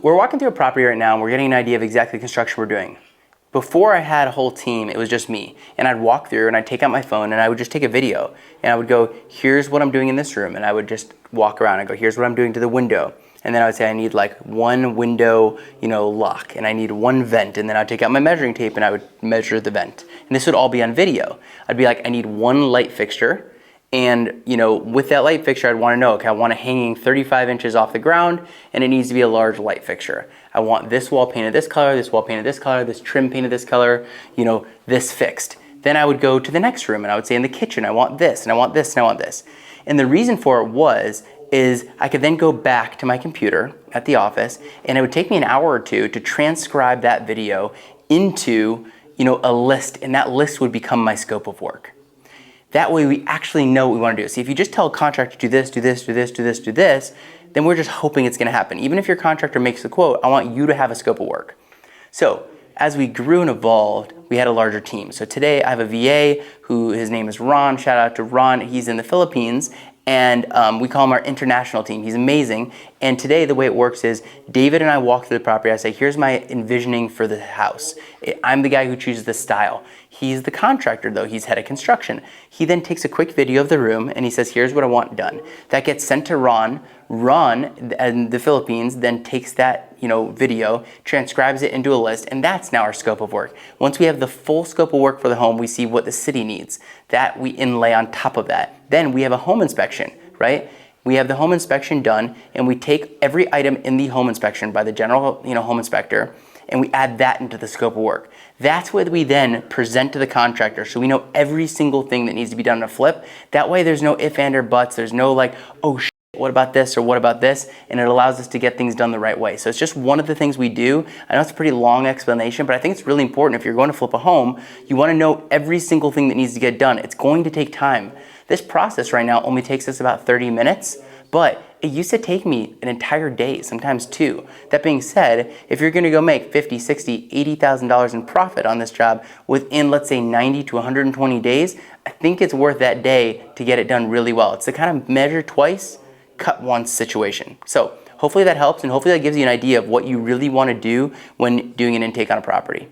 we're walking through a property right now and we're getting an idea of exactly the construction we're doing. Before I had a whole team, it was just me. And I'd walk through and I'd take out my phone and I would just take a video. And I would go, here's what I'm doing in this room. And I would just walk around and go, here's what I'm doing to the window. And then I would say I need like one window, lock, and I need one vent. And then I'd take out my measuring tape and I would measure the vent. And this would all be on video. I'd be like, I need one light fixture. And with that light fixture, I'd want to know, okay, I want it hanging 35 inches off the ground and it needs to be a large light fixture. I want this wall painted this color, this wall painted this color, this trim painted this color, this fixed. Then I would go to the next room and I would say in the kitchen, I want this and I want this and I want this. And the reason for it is I could then go back to my computer at the office and it would take me an hour or two to transcribe that video into, a list, and that list would become my scope of work. That way we actually know what we want to do. See, if you just tell a contractor do this, do this, do this, do this, do this, then we're just hoping it's going to happen. Even if your contractor makes the quote, I want you to have a scope of work. So as we grew and evolved, we had a larger team. So today I have a VA his name is Ron. Shout out to Ron. He's in the Philippines. And we call him our international team. He's amazing. And today the way it works is David and I walk through the property. I say, here's my envisioning for the house. I'm the guy who chooses the style. He's the contractor though. He's head of construction. He then takes a quick video of the room and he says, here's what I want done. That gets sent to Ron. Ron in the Philippines then takes that video, transcribes it into a list, and that's now our scope of work. Once we have the full scope of work for the home, we see what the city needs. That we inlay on top of that. Then we have a home inspection, right? We have the home inspection done, and we take every item in the home inspection by the general home inspector, and we add that into the scope of work. That's what we then present to the contractor, so we know every single thing that needs to be done in a flip. That way there's no if, and, or buts. There's no like, oh, what about this or what about this? And it allows us to get things done the right way. So it's just one of the things we do. I know it's a pretty long explanation, but I think it's really important. If you're going to flip a home, you want to know every single thing that needs to get done. It's going to take time. This process right now only takes us about 30 minutes, but it used to take me an entire day, sometimes two. That being said, if you're going to go make $50, $60, $80,000 in profit on this job within, let's say, 90 to 120 days, I think it's worth that day to get it done really well. It's the kind of measure twice, cut once situation. So hopefully that helps, and hopefully that gives you an idea of what you really want to do when doing an intake on a property.